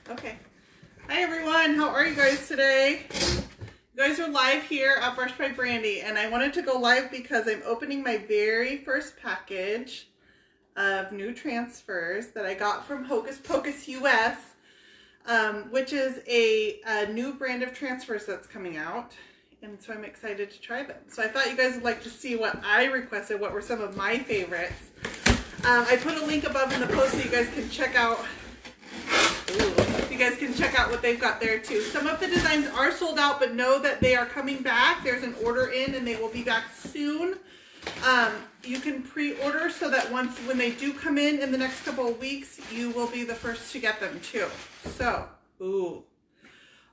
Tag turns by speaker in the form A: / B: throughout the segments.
A: Okay. Hi everyone, how are you guys today? You guys are live here at Brush by Brandy, and I wanted to go live because I'm opening my very first package of new transfers that I got from Hocus Pocus US, which is a new brand of transfers that's coming out, and so I'm excited to try them. So I thought you guys would like to see what I requested, what were some of my favorites. I put a link above in the post so you guys can check out. You guys can check out what they've got there too. Some of the designs are sold out, but know that they are coming back. There's an order in and they will be back soon. You can pre-order so that when they do come in the next couple of weeks, you will be the first to get them too. So,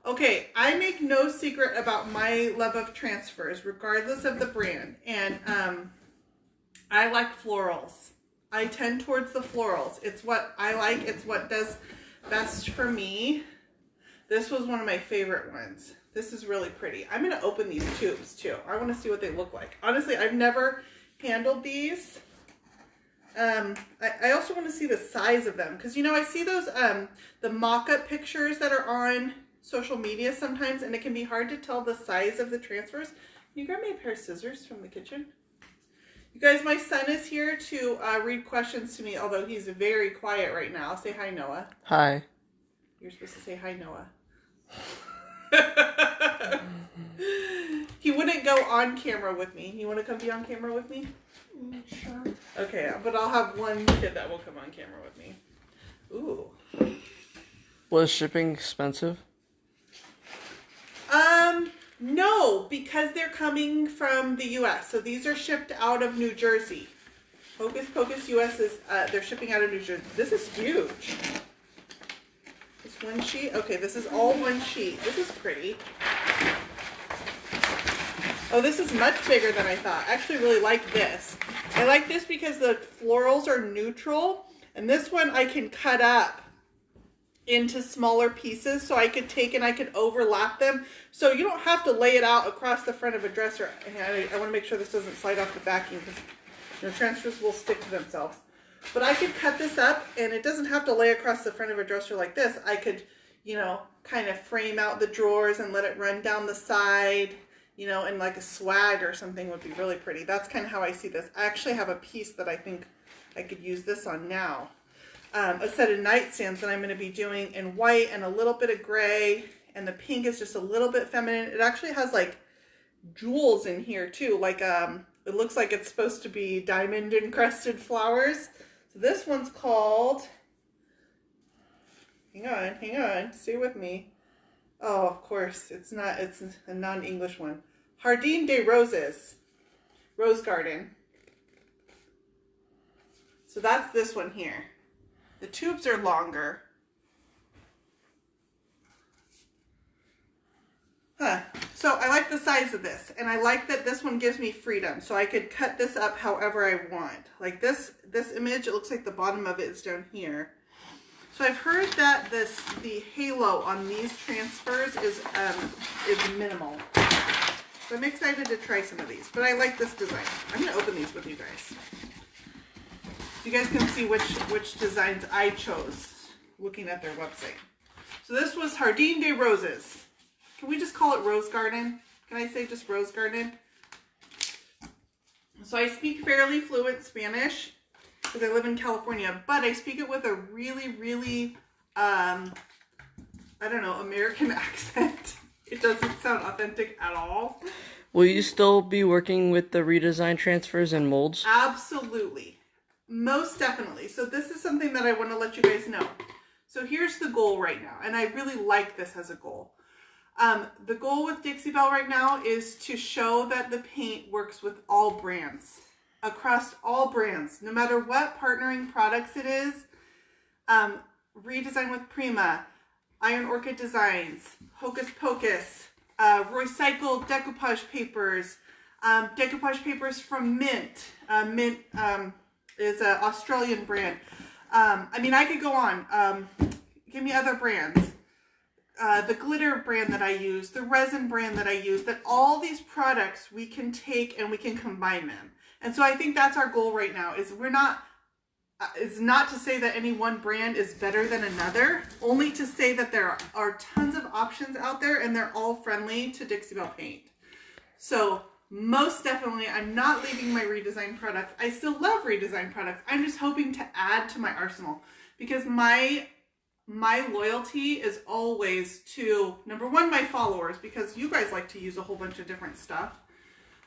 A: okay, I make no secret about my love of transfers, regardless of the brand. And I like florals. I tend towards the florals. It's what I like. It's what does best for me. This was one of my favorite ones. This is really pretty. I'm going to open these tubes too. I want to see what they look like. Honestly, I've never handled these. I also want to see the size of them because, you know, I see those the mock-up pictures that are on social media sometimes, and it can be hard to tell the size of the transfers. Can you grab me a pair of scissors from the kitchen? You guys, my son is here to read questions to me, although he's very quiet right now. Say hi, Noah.
B: Hi.
A: You're supposed to say hi, Noah. He wouldn't go on camera with me. You want to come be on camera with me?
C: Sure.
A: Okay, but I'll have one kid that will come on camera with me. Ooh.
B: Was shipping expensive?
A: No, because they're coming from the U.S. So these are shipped out of New Jersey. Hocus Pocus US is, they're shipping out of New Jersey. This is huge. This one sheet. Okay, this is all one sheet. This is pretty. Oh, this is much bigger than I thought. I actually really like this. I like this because the florals are neutral. And this one I can cut up into smaller pieces, so I could take and I could overlap them, so you don't have to lay it out across the front of a dresser. And I want to make sure this doesn't slide off the backing because your transfers will stick to themselves. But I could cut this up, and it doesn't have to lay across the front of a dresser like this. I could, you know, kind of frame out the drawers and let it run down the side, you know, and like a swag or something would be really pretty. That's kind of how I see this. I actually have a piece that I think I could use this on now. A set of nightstands that I'm going to be doing in white and a little bit of gray, and the pink is just a little bit feminine. It actually has like jewels in here too, like it looks like it's supposed to be diamond encrusted flowers. So this one's called, hang on, stay with me. Oh, of course, it's not, it's a non-English one. Jardine de Roses, Rose Garden. So that's this one here. The tubes are longer. So I like the size of this, and I like that this one gives me freedom, so I could cut this up however I want. Like this image, it looks like the bottom of it is down here. So I've heard that the halo on these transfers is minimal. So I'm excited to try some of these, but I like this design. I'm gonna open these with you guys. You guys can see which designs I chose looking at their website. So this was Jardine de Roses. Can we just call it Rose Garden? Can I say just Rose Garden? So I speak fairly fluent Spanish because I live in California, but I speak it with a really, really, I don't know, American accent. It doesn't sound authentic at all.
B: Will you still be working with the redesign transfers and molds?
A: Absolutely. Most definitely. So this is something that I want to let you guys know. So here's the goal right now, and I really like this as a goal. The goal with Dixie Belle right now is to show that the paint works with all brands, across all brands, no matter what partnering products it is. Redesign with Prima, Iron Orchid Designs, Hocus Pocus, recycled decoupage papers from Mint. Mint is an Australian brand. I mean, I could go on. Give me other brands. The glitter brand that I use, the resin brand that I use, that all these products we can take and we can combine them. And so I think that's our goal right now, is we're not It's not to say that any one brand is better than another, only to say that there are tons of options out there and they're all friendly to Dixie Belle paint. So most definitely, I'm not leaving my redesigned products. I still love redesigned products. I'm just hoping to add to my arsenal because my loyalty is always to, number one, my followers, because you guys like to use a whole bunch of different stuff.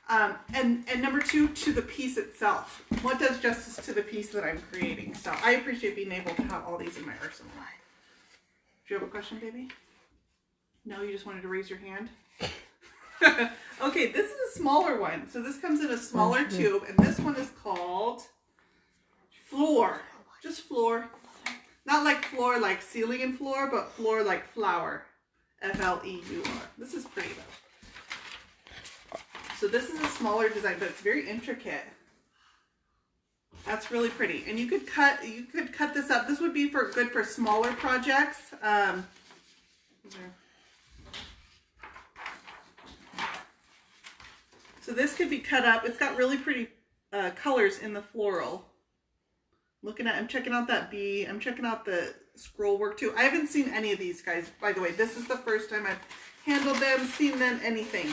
A: And number two, to the piece itself. What does justice to the piece that I'm creating? So I appreciate being able to have all these in my arsenal. Do you have a question, baby? No, you just wanted to raise your hand? Okay, this is a smaller one. So this comes in a smaller tube, and this one is called Floor. Just floor. Not like floor like ceiling and floor, but floor like flower. F-L-E-U-R. This is pretty though. So this is a smaller design, but it's very intricate. That's really pretty. And you could cut this up. This would be good for smaller projects. So this could be cut up. It's got really pretty colors in the floral. I'm checking out that bee. I'm checking out the scroll work too. I haven't seen any of these guys, by the way. This is the first time I've handled them, seen them, anything.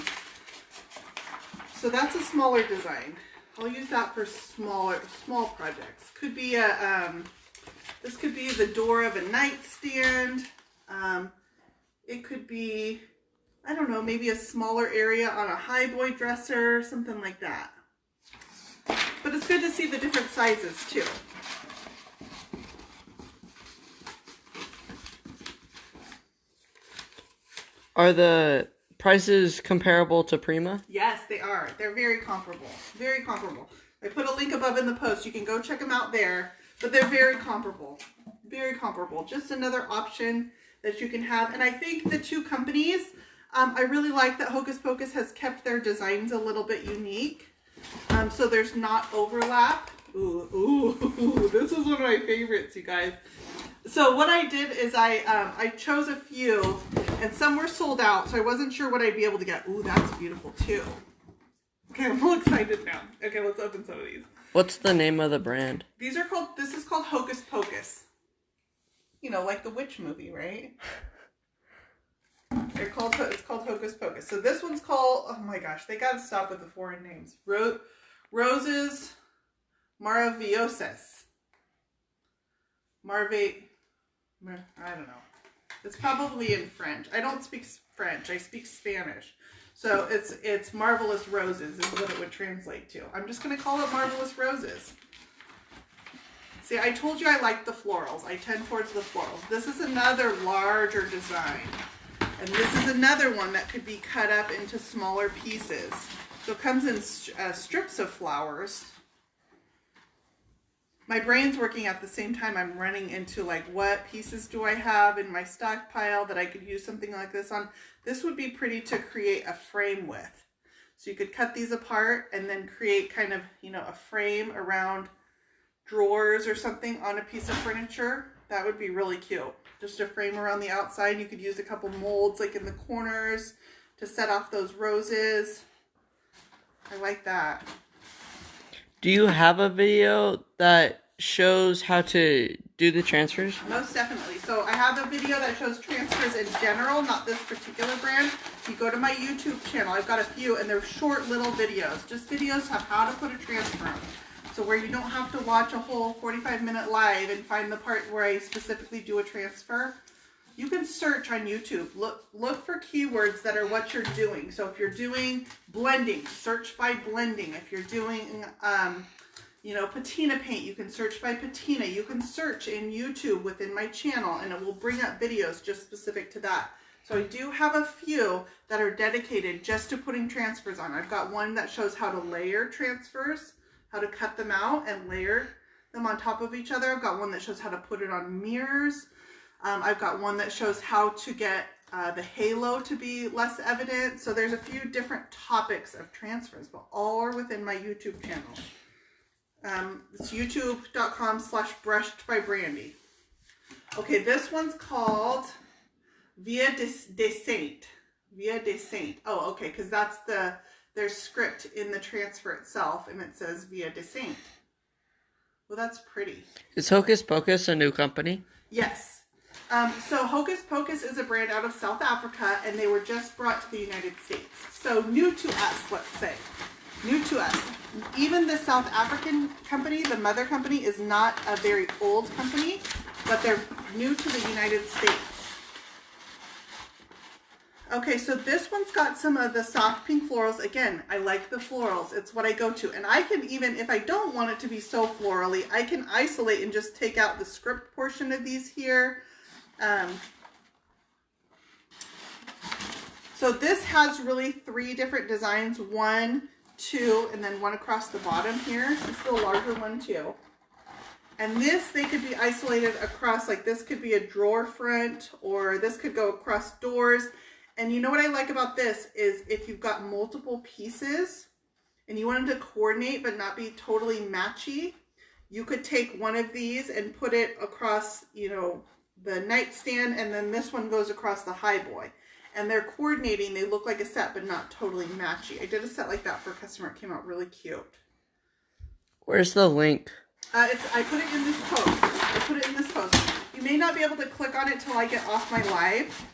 A: So that's a smaller design. I'll use that for small projects. Could be this could be the door of a nightstand. It could be, I don't know, maybe a smaller area on a highboy dresser, something like that. But it's good to see the different sizes too.
B: Are the prices comparable to Prima?
A: Yes, they are. They're very comparable. Very comparable. I put a link above in the post. You can go check them out there. But they're very comparable. Very comparable. Just another option that you can have. And I think the two companies, I really like that Hocus Pocus has kept their designs a little bit unique. So there's not overlap. Ooh, this is one of my favorites, you guys. So what I did is I chose a few, and some were sold out, so I wasn't sure what I'd be able to get. Ooh, that's beautiful too. Okay, I'm all excited now. Okay, let's open some of these.
B: What's the name of the brand?
A: This is called Hocus Pocus. You know, like the witch movie, right? It's called Hocus Pocus. So this one's called, oh my gosh, they gotta stop with the foreign names. Roses Maravillosas. I don't know. It's probably in French. I don't speak French. I speak Spanish. So it's Marvelous Roses is what it would translate to. I'm just going to call it Marvelous Roses. See, I told you I like the florals. I tend towards the florals. This is another larger design. And this is another one that could be cut up into smaller pieces. So it comes in strips of flowers. My brain's working at the same time. I'm running into like, what pieces do I have in my stockpile that I could use something like this on? This would be pretty to create a frame with. So you could cut these apart and then create kind of, you know, a frame around drawers or something on a piece of furniture. That would be really cute. Just a frame around the outside. You could use a couple molds like in the corners to set off those roses. I like that.
B: Do you have a video that shows how to do the transfers?
A: Most definitely. So I have a video that shows transfers in general, not this particular brand. If you go to my YouTube channel, I've got a few, and they're short little videos. Just videos of how to put a transfer on. So where you don't have to watch a whole 45-minute live and find the part where I specifically do a transfer. You can search on YouTube. Look for keywords that are what you're doing. So if you're doing blending, search by blending. If you're doing, you know, patina paint, you can search by patina. You can search in YouTube within my channel, and it will bring up videos just specific to that. So I do have a few that are dedicated just to putting transfers on. I've got one that shows how to layer transfers, how to cut them out and layer them on top of each other. I've got one that shows how to put it on mirrors. I've got one that shows how to get the halo to be less evident. So there's a few different topics of transfers, but all are within my YouTube channel. It's youtube.com/brushed by Brandy. Okay, this one's called Via de Saint. Via de Saint. Oh, okay, because that's there's script in the transfer itself, and it says Via de Saint. Well, that's pretty.
B: Is Hocus Pocus a new company?
A: Yes. So Hocus Pocus is a brand out of South Africa, and they were just brought to the United States. So new to us, let's say. New to us. Even the South African company, the mother company, is not a very old company, but they're new to the United States. Okay, so this one's got some of the soft pink florals. Again, I like the florals. It's what I go to. And I can even, if I don't want it to be so florally, I can isolate and just take out the script portion of these here. So this has really 3 different designs. 1, 2, and then one across the bottom here. This is the larger one too. And this, they could be isolated across, like this could be a drawer front, or this could go across doors. And you know what I like about this is if you've got multiple pieces and you want them to coordinate but not be totally matchy, you could take one of these and put it across, you know, the nightstand, and then this one goes across the highboy. And they're coordinating, they look like a set but not totally matchy. I did a set like that for a customer. It came out really cute. Where's the link? I put it in this post. You may not be able to click on it till I get off my live.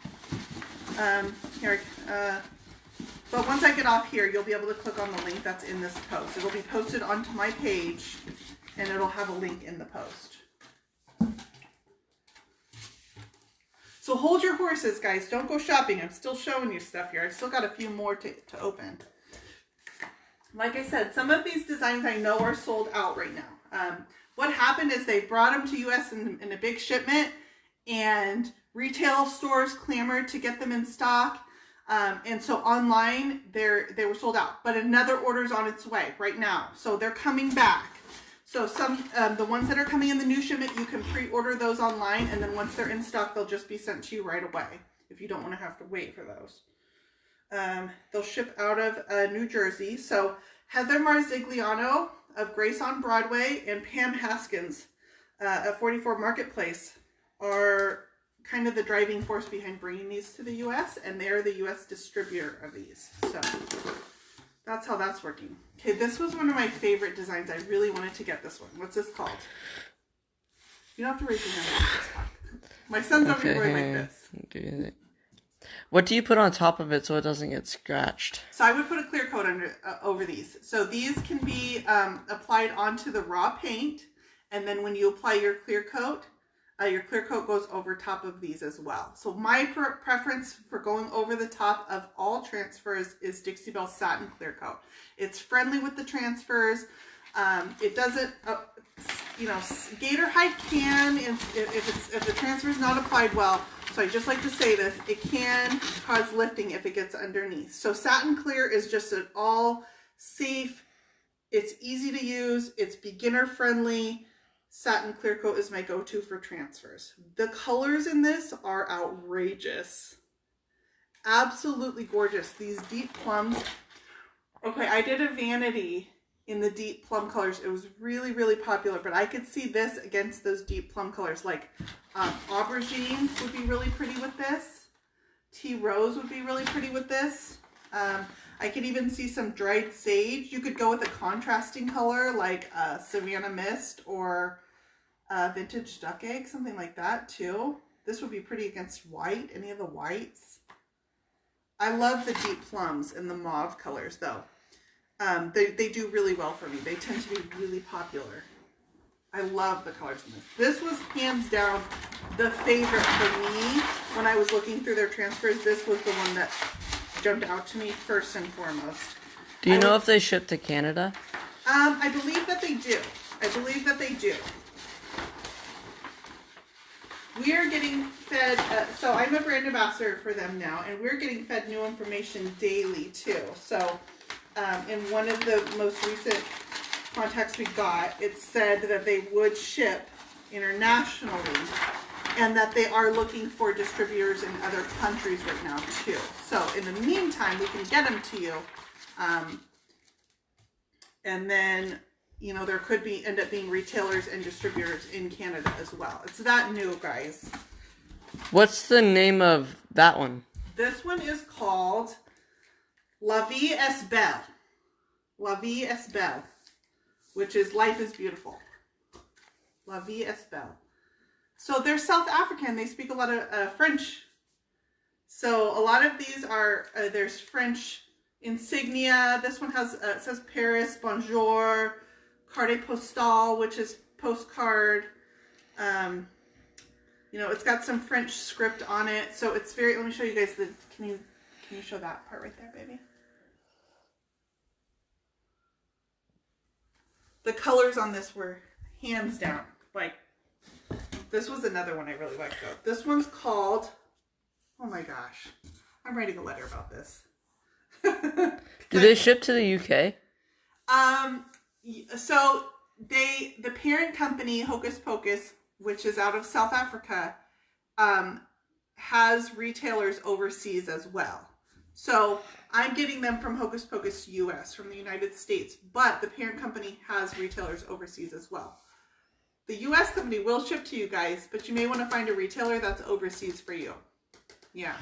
A: But once I get off here, you'll be able to click on the link that's in this post. It'll be posted onto my page, and it'll have a link in the post. So hold your horses, guys. Don't go shopping. I'm still showing you stuff here. I've still got a few more to open. Like I said, some of these designs I know are sold out right now. What happened is they brought them to US in a big shipment, and retail stores clamored to get them in stock. And so online, they were sold out. But another order's on its way right now. So they're coming back. So some the ones that are coming in the new shipment, you can pre-order those online. And then once they're in stock, they'll just be sent to you right away if you don't want to have to wait for those. They'll ship out of New Jersey. So Heather Marzigliano of Grace on Broadway and Pam Haskins at 44 Marketplace are kind of the driving force behind bringing these to the U.S. and they're the U.S. distributor of these. So that's how that's working. Okay, this was one of my favorite designs. I really wanted to get this one. What's this called? You don't have to raise your hand. My son's over here going like this.
B: What do you put on top of it so it doesn't get scratched?
A: So I would put a clear coat over these. So these can be applied onto the raw paint, and then when you apply your clear coat goes over top of these as well. So my preference for going over the top of all transfers is Dixie Belle Satin Clear Coat. It's friendly with the transfers. It doesn't, you know, Gator Hide can, if the transfer is not applied well. So I just like to say this, it can cause lifting if it gets underneath. So Satin Clear is just an all safe, it's easy to use, it's beginner friendly. Satin Clear Coat is my go-to for transfers. The colors in this are outrageous. Absolutely gorgeous. These deep plums. Okay, I did a vanity in the deep plum colors. It was really, really popular, but I could see this against those deep plum colors. Like aubergine would be really pretty with this. Tea rose would be really pretty with this. I could even see some dried sage. You could go with a contrasting color like Savannah Mist or Vintage Duck Egg, something like that too. This would be pretty against white, any of the whites. I love the deep plums and the mauve colors though. They do really well for me. They tend to be really popular. I love the colors in this. This was hands down the favorite for me when I was looking through their transfers. This was the one that jumped out to me first and foremost.
B: Do you know if they ship to Canada?
A: I believe that they do. I believe that they do. We are getting fed, so I'm a brand ambassador for them now, and we're getting fed new information daily too. So in one of the most recent contacts we got, it said that they would ship internationally and that they are looking for distributors in other countries right now too. So in the meantime, we can get them to you. And then, you know, there could be end up being retailers and distributors in Canada as well. It's that new, guys.
B: What's the name of that one?
A: This one is called La Vie est Belle. La Vie est Belle, which is Life is Beautiful. La vie est belle. So they're South African. They speak a lot of French. So a lot of these are, there's French Insignia. This one has, it says Paris, Bonjour, Carte Postale, which is postcard. You know, it's got some French script on it. So it's very, let me show you guys the, can you show that part right there, baby? The colors on this were hands down. Like, this was another one I really liked though. This one's called, oh my gosh, I'm writing a letter about this.
B: Do they ship to the UK?
A: So the parent company, Hocus Pocus, which is out of South Africa, has retailers overseas as well. So I'm getting them from Hocus Pocus US, from the United States, but the parent company has retailers overseas as well. The US company will ship to you guys, but you may want to find a retailer that's overseas for you. Yeah.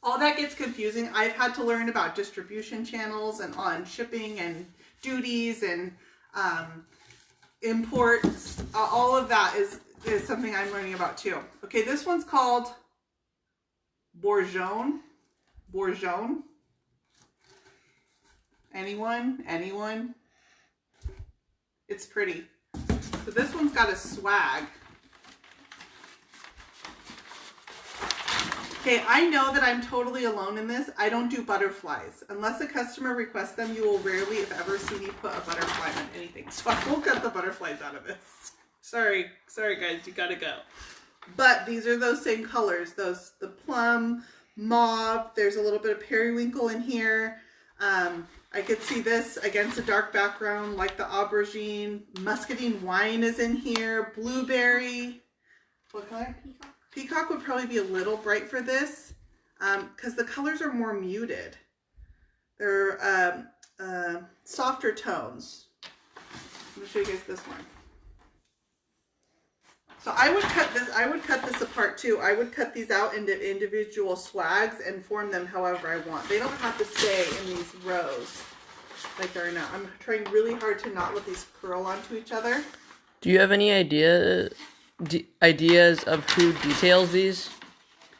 A: All that gets confusing. I've had to learn about distribution channels and on shipping and duties and imports. All of that is something I'm learning about too. Okay, this one's called Bourgeon. Bourgeon. Anyone? It's pretty. So this one's got a swag. Okay, I know that I'm totally alone in this. I don't do butterflies. Unless a customer requests them, you will rarely, if ever, see me put a butterfly on anything. So I will cut the butterflies out of this. Sorry guys, you gotta go. But these are those same colors. The plum, mauve, there's a little bit of periwinkle in here. I could see this against a dark background like the aubergine. Muscadine wine is in here. Blueberry. What color? Peacock. Peacock would probably be a little bright for this because the colors are more muted. They're softer tones. I'm going to show you guys this one. So I would cut this apart too. I would cut these out into individual swags and form them however I want. They don't have to stay in these rows like they are now. I'm trying really hard to not let these curl onto each other.
B: Do you have any ideas of who details these?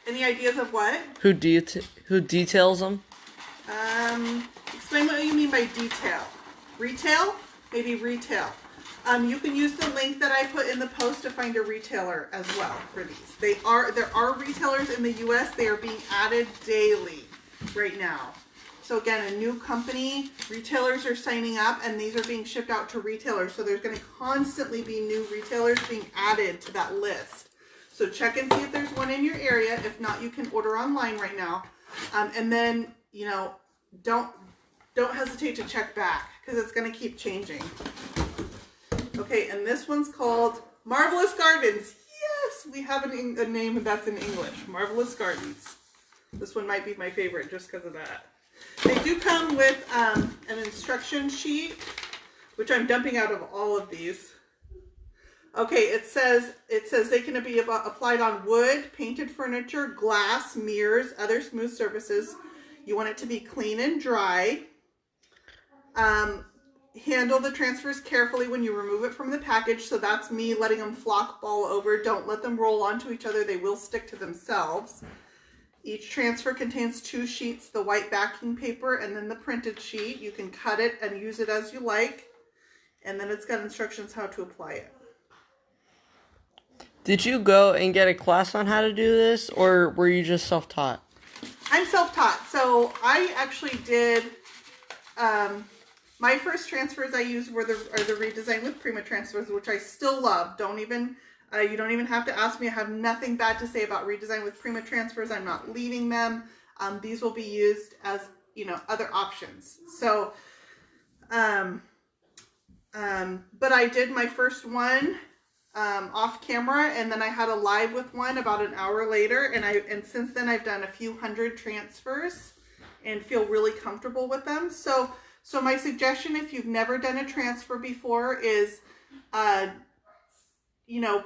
A: Any ideas of what?
B: Who details them?
A: Explain what you mean by detail. Retail? Maybe retail. You can use the link that I put in the post to find a retailer as well for these. There are retailers in the US. They are being added daily right now. So again, a new company, retailers are signing up and these are being shipped out to retailers. So there's going to constantly be new retailers being added to that list. So check and see if there's one in your area. If not, you can order online right now. And then, you know, don't hesitate to check back because it's going to keep changing. Okay, and this one's called Marvelous Gardens. Yes, we have a name that's in English. Marvelous Gardens. This one might be my favorite just because of that. They do come with an instruction sheet, which I'm dumping out of all of these. Okay, it says they can be applied on wood, painted furniture, glass, mirrors, other smooth surfaces. You want it to be clean and dry. Handle the transfers carefully when you remove it from the package. So that's me letting them flock ball over. Don't let them roll onto each other. They will stick to themselves. Each transfer contains 2 sheets, the white backing paper and then the printed sheet. You can cut it and use it as you like. And then it's got instructions how to apply it.
B: Did you go and get a class on how to do this, or were you just self-taught?
A: I'm self-taught. So I actually did, my first transfers I used are the Redesign with Prima transfers, which I still love. You don't even have to ask me. I have nothing bad to say about Redesign with Prima transfers. I'm not leaving them. These will be used as, you know, other options. So, but I did my first one off camera, and then I had a live with one about an hour later, and since then I've done a few hundred transfers and feel really comfortable with them. So my suggestion, if you've never done a transfer before, is, you know,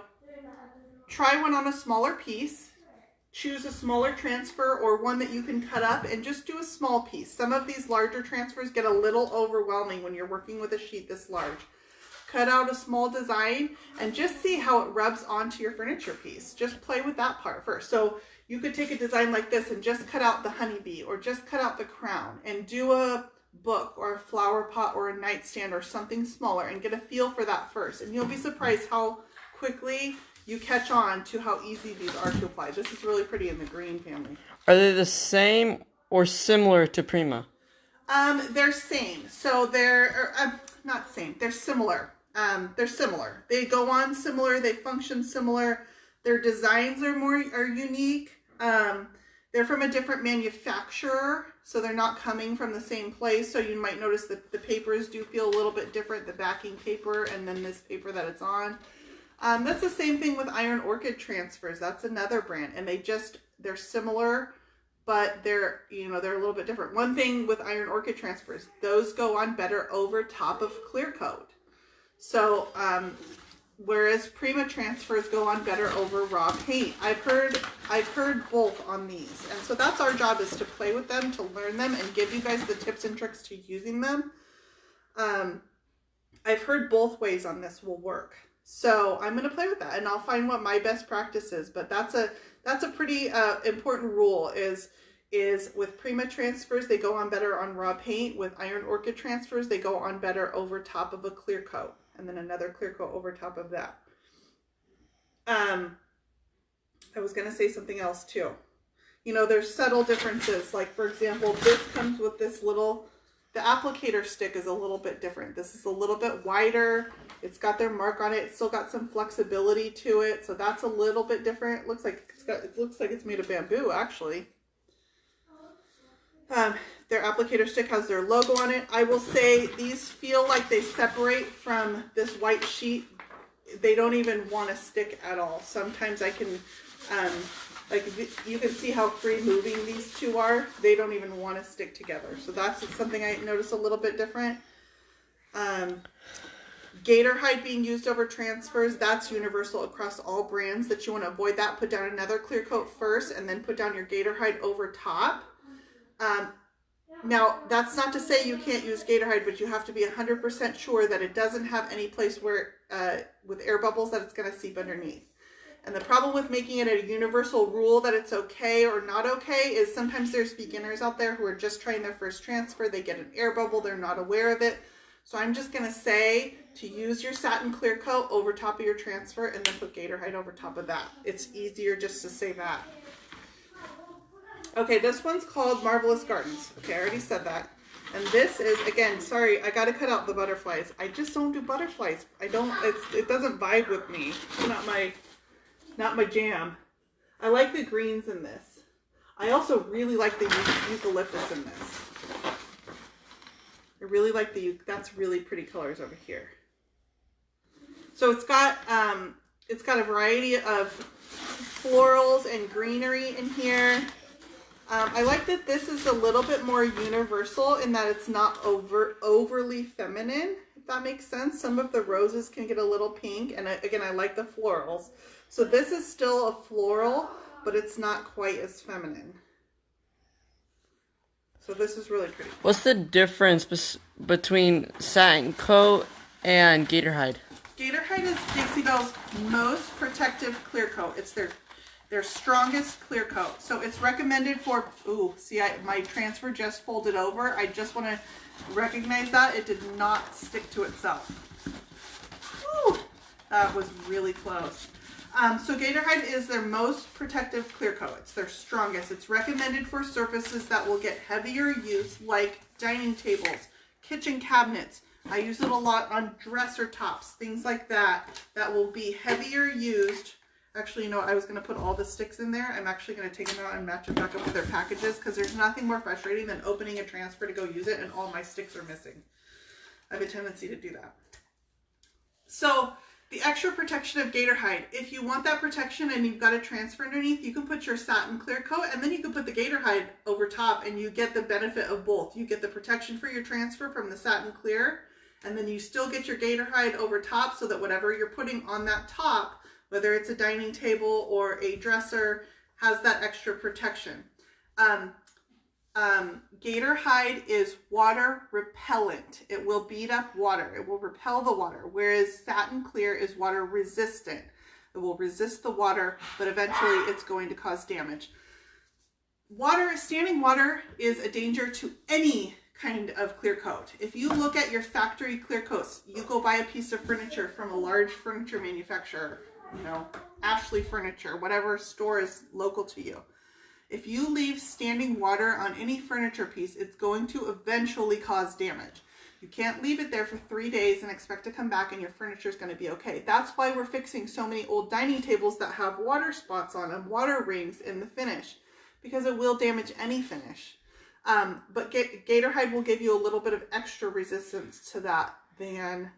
A: try one on a smaller piece choose a smaller transfer or one that you can cut up and just do a small piece. Some of these larger transfers get a little overwhelming when you're working with a sheet this large. Cut out a small design and just see how it rubs onto your furniture piece. Just play with that part first. So you could take a design like this and just cut out the honeybee or just cut out the crown and do a book or a flower pot or a nightstand or something smaller and get a feel for that first. And you'll be surprised how quickly you catch on to how easy these are to apply. This is really pretty in the green family.
B: Are they the same or similar to Prima?
A: They're same. So they're not same. They're similar. They're similar. They go on similar. They function similar. Their designs are unique. They're from a different manufacturer, so they're not coming from the same place. So you might notice that the papers do feel a little bit different, the backing paper and then this paper that it's on. That's the same thing with Iron Orchid transfers. That's another brand, and they're similar, but they're a little bit different. One thing with Iron Orchid transfers, those go on better over top of clear coat. So, whereas Prima transfers go on better over raw paint. I've heard both on these. And so that's our job, is to play with them, to learn them, and give you guys the tips and tricks to using them. I've heard both ways on this will work. So I'm going to play with that, and I'll find what my best practice is. But that's a pretty important rule is with Prima transfers, they go on better on raw paint. With Iron Orchid transfers, they go on better over top of a clear coat. And then another clear coat over top of that. I was going to say something else too. There's subtle differences. Like, for example, this comes with this the applicator stick is a little bit different. This is a little bit wider. It's got their mark on it. It's still got some flexibility to it. So that's a little bit different. It looks like it's made of bamboo, actually. Their applicator stick has their logo on it. I will say these feel like they separate from this white sheet. They don't even want to stick at all. Sometimes I can, you can see how free moving these two are. They don't even want to stick together. So that's something I notice a little bit different. Gator hide being used over transfers, that's universal across all brands. That you want to avoid that. Put down another clear coat first and then put down your Gator hide over top. Now, that's not to say you can't use Gator hide, but you have to be 100% sure that it doesn't have any place where, with air bubbles, that it's going to seep underneath. And the problem with making it a universal rule that it's okay or not okay is sometimes there's beginners out there who are just trying their first transfer. They get an air bubble. They're not aware of it. So I'm just going to say to use your satin clear coat over top of your transfer and then put Gator hide over top of that. It's easier just to say that. Okay, this one's called Marvelous Gardens. Okay, I already said that. And this is, again, sorry, I got to cut out the butterflies. I just don't do butterflies. It doesn't vibe with me. It's not my jam. I like the greens in this. I also really like the eucalyptus in this. I really like that's really pretty colors over here. So it's got a variety of florals and greenery in here. I like that this is a little bit more universal in that it's not overly feminine, if that makes sense. Some of the roses can get a little pink, and again, I like the florals. So this is still a floral, but it's not quite as feminine. So this is really pretty. What's
B: the difference between satin coat and Gator hide?
A: Gator hide is Dixie Belle's most protective clear coat. It's their strongest clear coat. So it's recommended for, my transfer just folded over. I just want to recognize that it did not stick to itself. Ooh, that was really close. So Gator hide is their most protective clear coat. It's their strongest. It's recommended for surfaces that will get heavier use, like dining tables, kitchen cabinets. I use it a lot on dresser tops, things like that, that will be heavier used. Actually, I was going to put all the sticks in there. I'm actually going to take them out and match it back up with their packages, because there's nothing more frustrating than opening a transfer to go use it and all my sticks are missing. I have a tendency to do that. So the extra protection of Gator hide, if you want that protection and you've got a transfer underneath, you can put your satin clear coat and then you can put the Gator hide over top, and you get the benefit of both. You get the protection for your transfer from the satin clear, and then you still get your Gator hide over top, so that whatever you're putting on that top, whether it's a dining table or a dresser, has that extra protection. Gator hide is water repellent. It will beat up water. It will repel the water, whereas satin clear is water resistant. It will resist the water, but eventually it's going to cause damage. Standing water is a danger to any kind of clear coat. If you look at your factory clear coats, you go buy a piece of furniture from a large furniture manufacturer, you know, Ashley Furniture, whatever store is local to you. If you leave standing water on any furniture piece, it's going to eventually cause damage. You can't leave it there for 3 days and expect to come back and your furniture is going to be okay. That's why we're fixing so many old dining tables that have water spots on them, water rings in the finish, because it will damage any finish. But Gator hide will give you a little bit of extra resistance to that than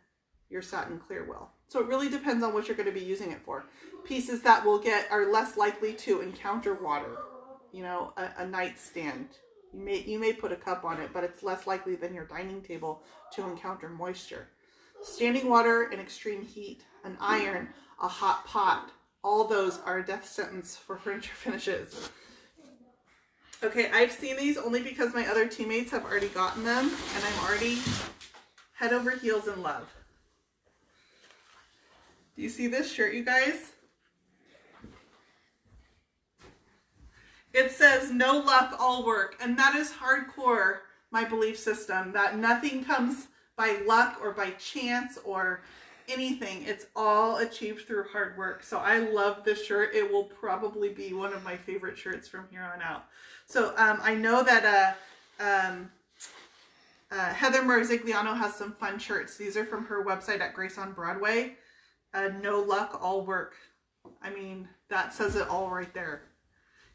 A: your satin clear will. So it really depends on what you're going to be using it for. Pieces that are less likely to encounter water. You know, a nightstand. You may put a cup on it, but it's less likely than your dining table to encounter moisture. Standing water in extreme heat, an iron, a hot pot, all those are a death sentence for furniture finishes. Okay, I've seen these only because my other teammates have already gotten them, and I'm already head over heels in love. Do you see this shirt, you guys? It says, no luck, all work. And that is hardcore, my belief system, that nothing comes by luck or by chance or anything. It's all achieved through hard work. So I love this shirt. It will probably be one of my favorite shirts from here on out. So I know that Heather Marzigliano has some fun shirts. These are from her website at Grace on Broadway. No luck, all work. I mean, that says it all right there.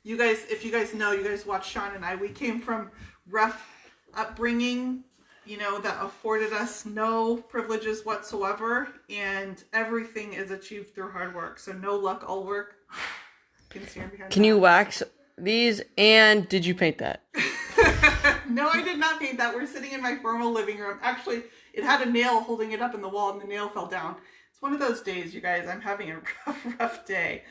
A: You guys, if you guys know, you guys watch Sean and I, we came from rough upbringing, you know, that afforded us no privileges whatsoever, and everything is achieved through hard work. So no luck, all work.
B: Can you wax these, and did you paint that?
A: No, I did not paint that. We're sitting in my formal living room. Actually, it had a nail holding it up in the wall, and the nail fell down. It's one of those days, you guys. I'm having a rough day.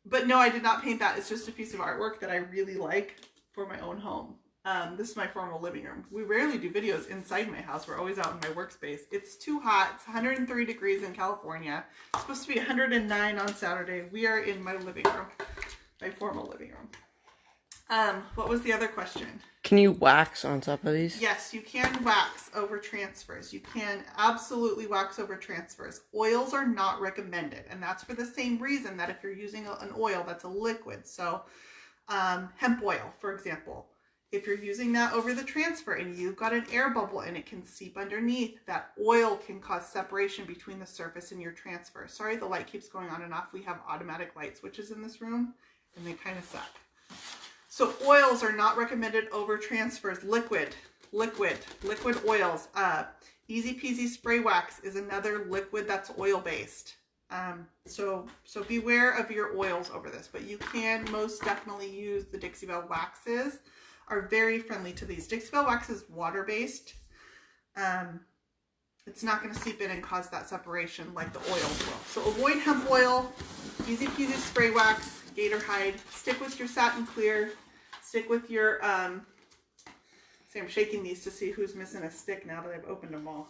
A: But no, I did not paint that. It's just a piece of artwork that I really like for my own home. This is my formal living room. We rarely do videos inside my house. We're always out in my workspace. It's too hot. It's 103 degrees in California. It's supposed to be 109 on Saturday. We are in my living room, my formal living room. What was the other question?
B: Can you wax on top of these?
A: Yes, you can wax over transfers. You can absolutely wax over transfers. Oils are not recommended, and that's for the same reason that if you're using an oil that's a liquid, so hemp oil, for example, if you're using that over the transfer and you've got an air bubble and it can seep underneath, that oil can cause separation between the surface and your transfer. Sorry, the light keeps going on and off. We have automatic light switches in this room, and they kind of suck. So oils are not recommended over transfers. Liquid oils. Easy Peasy Spray Wax is another liquid that's oil-based. So beware of your oils over this, but you can most definitely use the Dixie Belle waxes. Are very friendly to these. Dixie Belle wax is water-based. It's not going to seep in and cause that separation like the oils will. So avoid hemp oil, Easy Peasy Spray Wax, Gator hide. Stick with your satin clear. Stick with your, see, I'm shaking these to see who's missing a stick now that I've opened them all.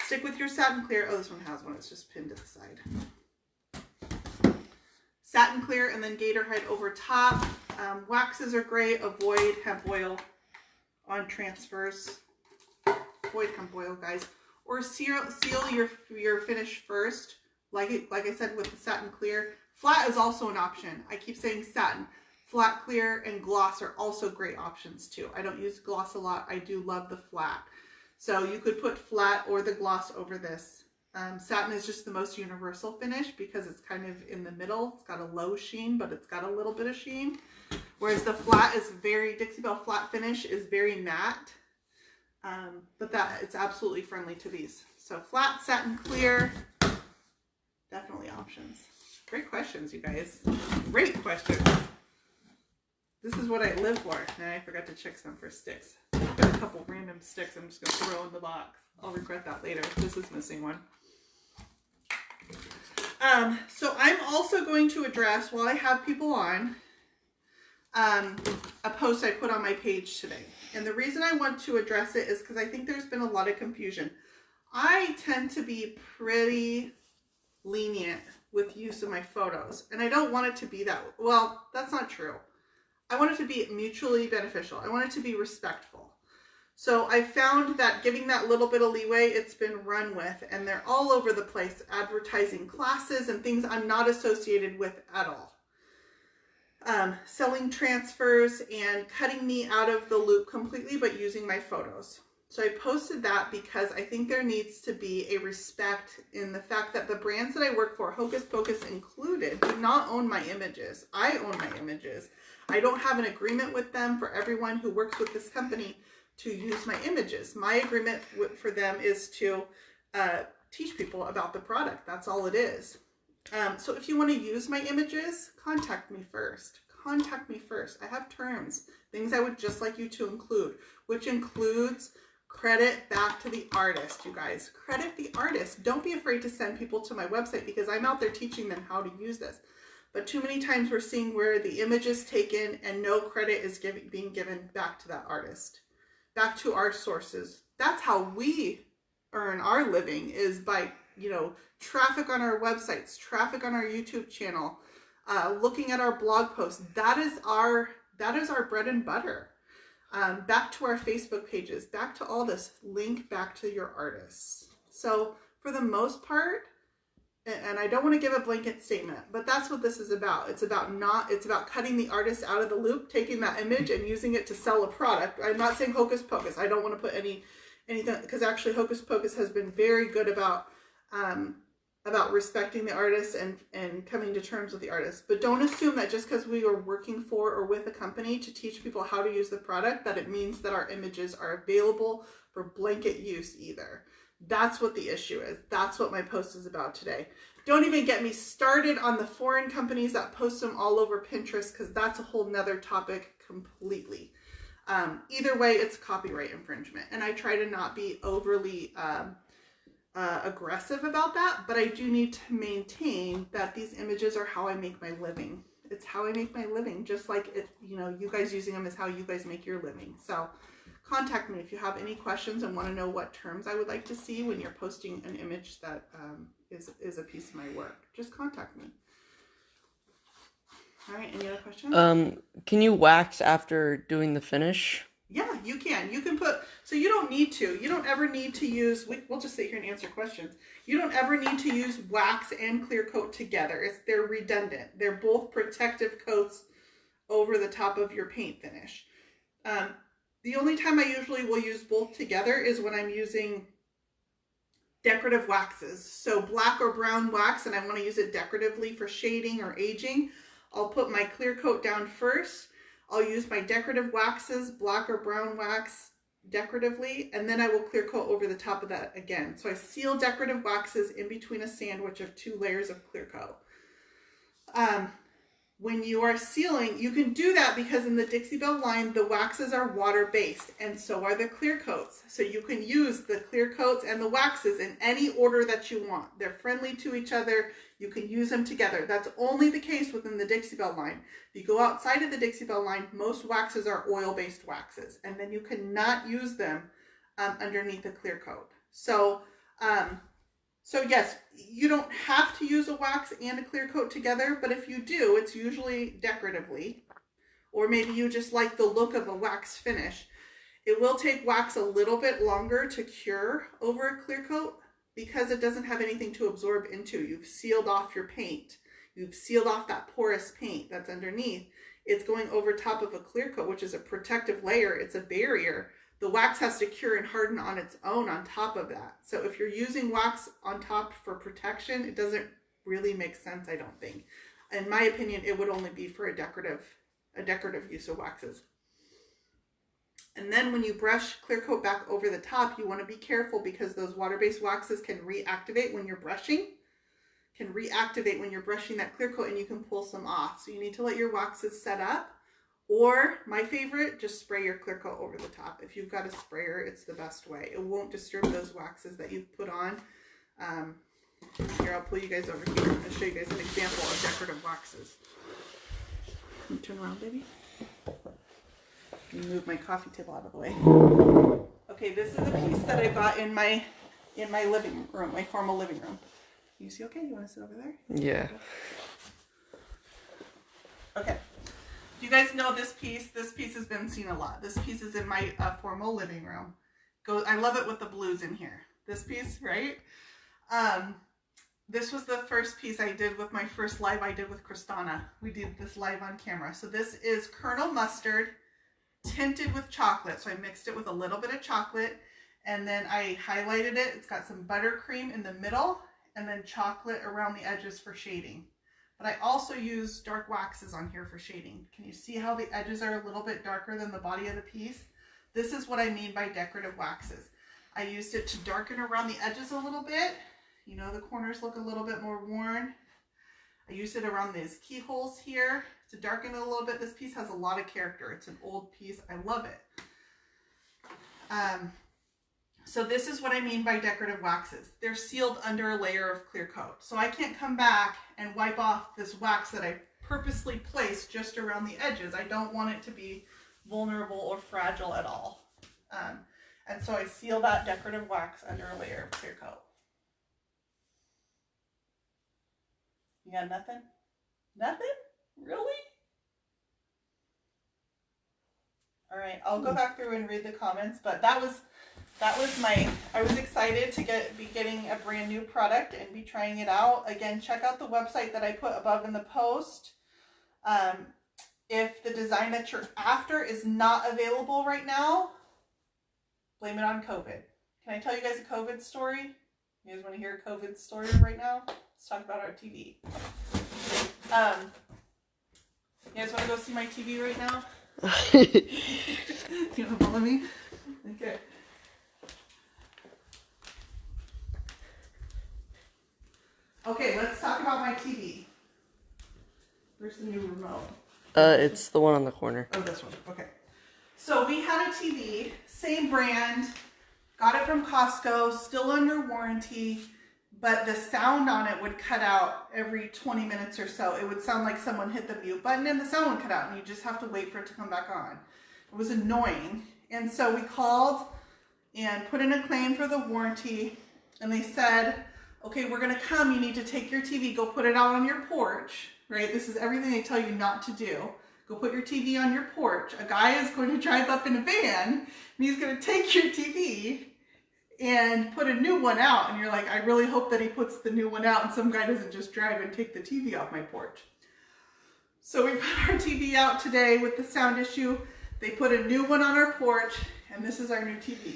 A: Stick with your satin clear. Oh, this one has one. It's just pinned to the side. Satin clear and then Gator hide over top. Waxes are great. Avoid hemp oil on transfers. Avoid hemp oil, guys. Or seal your finish first. Like I said with the satin clear. Flat is also an option. I keep saying satin. Flat clear and gloss are also great options too. I don't use gloss a lot. I do love the flat. So you could put flat or the gloss over this. Satin is just the most universal finish because it's kind of in the middle. It's got a low sheen, but it's got a little bit of sheen. Whereas the flat is Dixie Belle flat finish is very matte. But it's absolutely friendly to these. So flat, satin, clear, definitely options. Great questions, you guys. Great questions. This is what I live for. And I forgot to check some for sticks. I've got a couple random sticks I'm just going to throw in the box. I'll regret that later. This is missing one. So I'm also going to address, while I have people on, a post I put on my page today. And the reason I want to address it is because I think there's been a lot of confusion. I tend to be pretty lenient with use of my photos, and I don't want it to be that, well, that's not true. I want it to be mutually beneficial. I want it to be respectful. So I found that giving that little bit of leeway, it's been run with, and they're all over the place advertising classes and things I'm not associated with at all. Selling transfers and cutting me out of the loop completely, but using my photos. So I posted that because I think there needs to be a respect in the fact that the brands that I work for, Hocus Pocus included, do not own my images. I own my images. I don't have an agreement with them for everyone who works with this company to use my images. My agreement for them is to teach people about the product. That's all it is. So if you want to use my images, contact me first. Contact me first. I have terms, things I would just like you to include, which includes credit back to the artist, you guys. Credit the artist. Don't be afraid to send people to my website because I'm out there teaching them how to use this. But too many times we're seeing where the image is taken and no credit is being given back to that artist, back to our sources. That's how we earn our living, is by, you know, traffic on our websites, traffic on our YouTube channel, looking at our blog posts. That is our bread and butter. Back to our Facebook pages, back to all this, link back to your artists. So for the most part, and I don't want to give a blanket statement, but that's what this is about. It's about cutting the artist out of the loop, taking that image and using it to sell a product. I'm not saying Hocus Pocus. I don't want to put anything, because actually Hocus Pocus has been very good about respecting the artist and coming to terms with the artist. But don't assume that just because we are working for or with a company to teach people how to use the product, that it means that our images are available for blanket use either. That's what the issue is. That's what my post is about today. Don't even get me started on the foreign companies that post them all over Pinterest, because that's a whole nother topic completely. Either way, it's copyright infringement. And I try to not be overly aggressive about that, but I do need to maintain that these images are how I make my living. It's how I make my living, just like it, you know, you guys using them is how you guys make your living. So contact me if you have any questions and want to know what terms I would like to see when you're posting an image that is a piece of my work. Just contact me. All right, any other questions?
B: Can you wax after doing the finish?
A: Yeah, you can. You can put, so you don't need to. You don't ever need to use, we'll just sit here and answer questions. You don't ever need to use wax and clear coat together. They're redundant. They're both protective coats over the top of your paint finish. The only time I usually will use both together is when I'm using decorative waxes. So black or brown wax, and I want to use it decoratively for shading or aging. I'll put my clear coat down first. I'll use my decorative waxes, black or brown wax, decoratively, and then I will clear coat over the top of that again. So I seal decorative waxes in between a sandwich of 2 layers of clear coat. When you are sealing, you can do that because in the Dixie Belle line, the waxes are water-based, and so are the clear coats. So you can use the clear coats and the waxes in any order that you want. They're friendly to each other. You can use them together. That's only the case within the Dixie Belle line. If you go outside of the Dixie Belle line, most waxes are oil-based waxes, and then you cannot use them underneath a clear coat. So yes, you don't have to use a wax and a clear coat together, but if you do, it's usually decoratively, or maybe you just like the look of a wax finish. It will take wax a little bit longer to cure over a clear coat because it doesn't have anything to absorb into. You've sealed off your paint. You've sealed off that porous paint that's underneath. It's going over top of a clear coat, which is a protective layer. It's a barrier. The wax has to cure and harden on its own on top of that. So if you're using wax on top for protection, it doesn't really make sense, I don't think. In my opinion, it would only be for a decorative use of waxes. And then when you brush clear coat back over the top, you want to be careful because those water-based waxes can reactivate when you're brushing. Can reactivate when you're brushing that clear coat, and you can pull some off. So you need to let your waxes set up. Or, my favorite, just spray your clear coat over the top. If you've got a sprayer, it's the best way. It won't disturb those waxes that you've put on. Here, I'll pull you guys over here. I'll show you guys an example of decorative waxes. Can you turn around, baby? Let me move my coffee table out of the way. Okay, this is a piece that I bought in my living room, my formal living room. You see okay? You want to sit over there?
B: Yeah.
A: Okay. Do you guys know this piece? This piece has been seen a lot. This piece is in my formal living room. I love it with the blues in here. This piece, right? This was the first piece I did with my first live I did with Kristana. We did this live on camera. So this is Colonel Mustard tinted with chocolate. So I mixed it with a little bit of chocolate and then I highlighted it. It's got some buttercream in the middle and then chocolate around the edges for shading. But I also use dark waxes on here for shading. Can you see how the edges are a little bit darker than the body of the piece? This is what I mean by decorative waxes. I used it to darken around the edges a little bit. You know, the corners look a little bit more worn. I used it around these keyholes here to darken it a little bit. This piece has a lot of character. It's an old piece. I love it. So this is what I mean by decorative waxes. They're sealed under a layer of clear coat. So I can't come back and wipe off this wax that I purposely placed just around the edges. I don't want it to be vulnerable or fragile at all. And so I seal that decorative wax under a layer of clear coat. You got nothing? Nothing? Really? All right, I'll go back through and read the comments, but that was I was excited to be getting a brand new product and be trying it out. Again, check out the website that I put above in the post. If the design that you're after is not available right now, blame it on COVID. Can I tell you guys a COVID story? You guys want to hear a COVID story right now? Let's talk about our TV. You guys want to go see my TV right now? You want to follow me? Okay. Okay, let's talk about my TV. Where's the new remote?
B: It's the one on the corner.
A: Oh, this one. Okay. So we had a TV, same brand, got it from Costco, still under warranty, but the sound on it would cut out every 20 minutes or so. It would sound like someone hit the mute button and the sound would cut out and you just have to wait for it to come back on. It was annoying. And so we called and put in a claim for the warranty and they said, okay, we're going to come. You need to take your TV, go put it out on your porch, right? This is everything they tell you not to do. Go put your TV on your porch. A guy is going to drive up in a van and he's going to take your TV and put a new one out. And you're like, I really hope that he puts the new one out and some guy doesn't just drive and take the TV off my porch. So we put our TV out today with the sound issue. They put a new one on our porch and this is our new TV.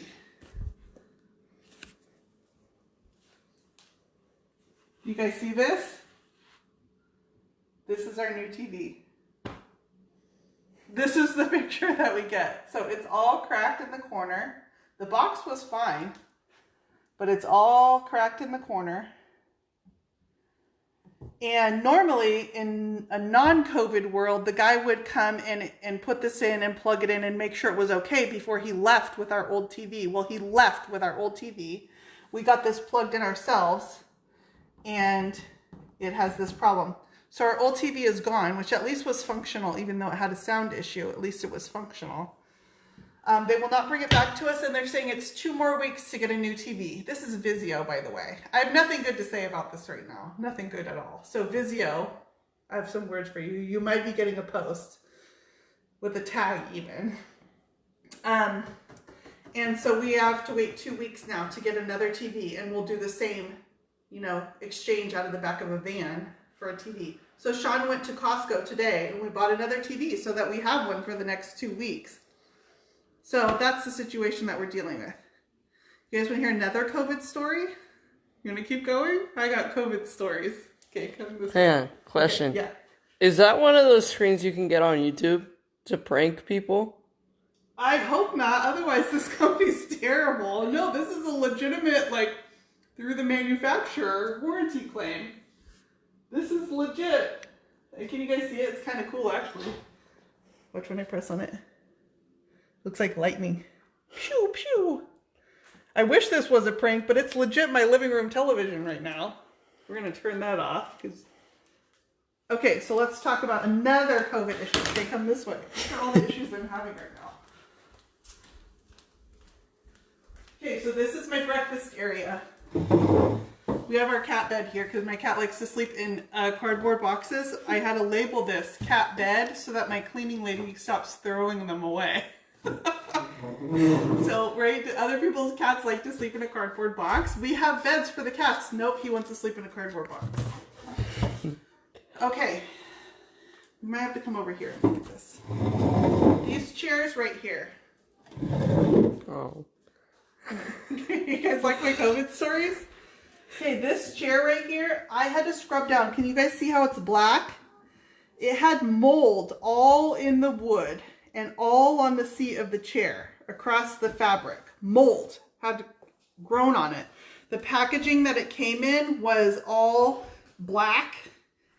A: You guys see this? This is our new TV. This is the picture that we get. So it's all cracked in the corner. The box was fine, but it's all cracked in the corner. And normally in a non-COVID world, the guy would come and put this in and plug it in and make sure it was okay before he left with our old TV. Well, he left with our old TV. We got this plugged in ourselves and it has this problem. So our old TV is gone, which at least was functional, even though it had a sound issue. At least it was functional. They will not bring it back to us, and they're saying it's 2 more weeks to get a new TV. This is Vizio, by the way. I have nothing good to say about this right now. Nothing good at all. So Vizio, I have some words for you. You might be getting a post with a tag even. And so we have to wait 2 weeks now to get another TV, and we'll do the same, you know, exchange out of the back of a van for a TV. So Sean went to Costco today and we bought another TV so that we have one for the next 2 weeks. So that's the situation that we're dealing with. You guys want to hear another COVID story? You want to keep going? I got COVID stories. Okay, come this way.
B: Hang on, question.
A: Okay, yeah.
B: Is that one of those screens you can get on YouTube to prank people?
A: I hope not. Otherwise, this company's terrible. No, this is a legitimate, like, through the manufacturer warranty claim. This is legit. Can you guys see it? It's kind of cool, actually. Watch when I press on it. Looks like lightning. Pew, pew. I wish this was a prank, but it's legit my living room television right now. we're going to turn that off. Okay, so let's talk about another COVID issue. Okay, come this way. Look at all the issues I'm having right now. Okay, so this is my breakfast area. We have our cat bed here because my cat likes to sleep in cardboard boxes. I had to label this cat bed so that my cleaning lady stops throwing them away. So, right, other people's cats like to sleep in a cardboard box. We have beds for the cats. Nope, he wants to sleep in a cardboard box. Okay, we might have to come over here and look at this. These chairs right here.
B: Oh.
A: You guys like my COVID stories? Okay, this chair right here, I had to scrub down. Can you guys see how it's black? It had mold all in the wood and all on the seat of the chair across the fabric. Mold had grown on it. The packaging that it came in was all black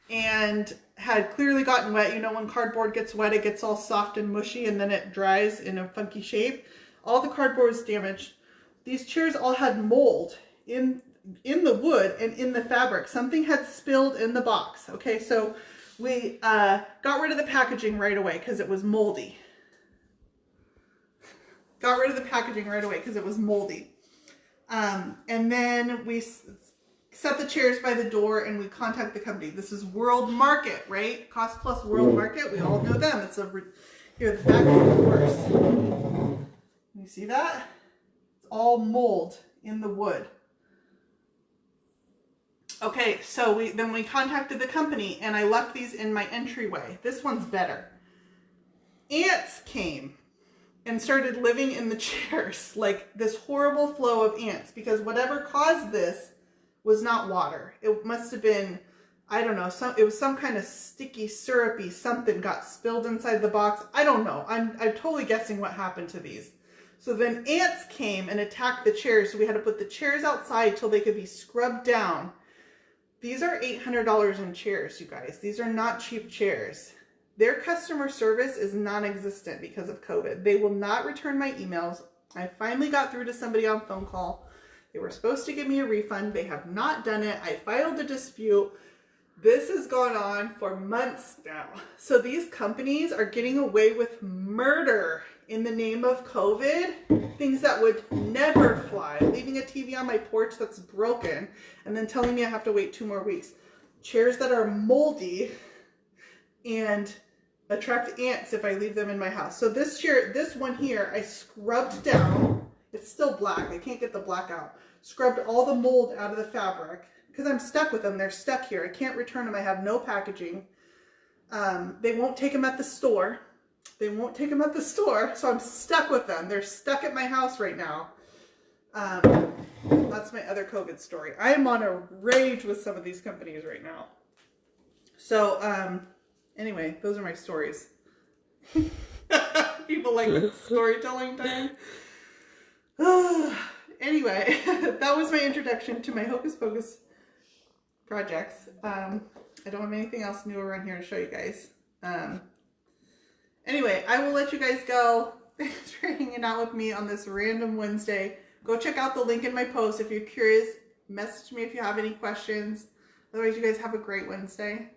A: and had clearly gotten wet. You know, when cardboard gets wet, it gets all soft and mushy and then it dries in a funky shape. All the cardboard was damaged. These chairs all had mold in the wood and in the fabric. Something had spilled in the box. Okay, so we got rid of the packaging right away because it was moldy. Got rid of the packaging right away because it was moldy. And then we set the chairs by the door and we contact the company. This is World Market, right? Cost Plus World Market. We all know them. It's here, the back is the worst. Can you see that? It's all mold in the wood. Okay, so we contacted the company and I left these in my entryway. This one's better. Ants came and started living in the chairs, like this horrible flow of ants, because whatever caused this was not water. It must have been, I don't know, it was some kind of sticky, syrupy something got spilled inside the box. I don't know. I'm totally guessing what happened to these. So then ants came and attacked the chairs, so we had to put the chairs outside till they could be scrubbed down. These are $800 in chairs, you guys. These are not cheap chairs. Their customer service is non-existent because of COVID. They will not return my emails. I finally got through to somebody on phone call. They were supposed to give me a refund. They have not done it. I filed a dispute. This has gone on for months now. So these companies are getting away with murder in the name of COVID. Things that would never fly. Leaving a TV on my porch that's broken and then telling me I have to wait 2 more weeks. Chairs that are moldy and attract ants if I leave them in my house. So this chair, this one here, I scrubbed down. It's still black. I can't get the black out. Scrubbed all the mold out of the fabric because I'm stuck with them. They're stuck here. I can't return them. I have no packaging. They won't take them at the store. They won't take them at the store, so I'm stuck with them. They're stuck at my house right now. That's my other COVID story. I am on a rage with some of these companies right now. So, anyway, those are my stories. People like storytelling time. Anyway, that was my introduction to my Hocus Pocus projects. I don't have anything else new around here to show you guys. Anyway, I will let you guys go. Thanks for hanging out with me on this random Wednesday. Go check out the link in my post if you're curious. Message me if you have any questions. Otherwise, you guys have a great Wednesday.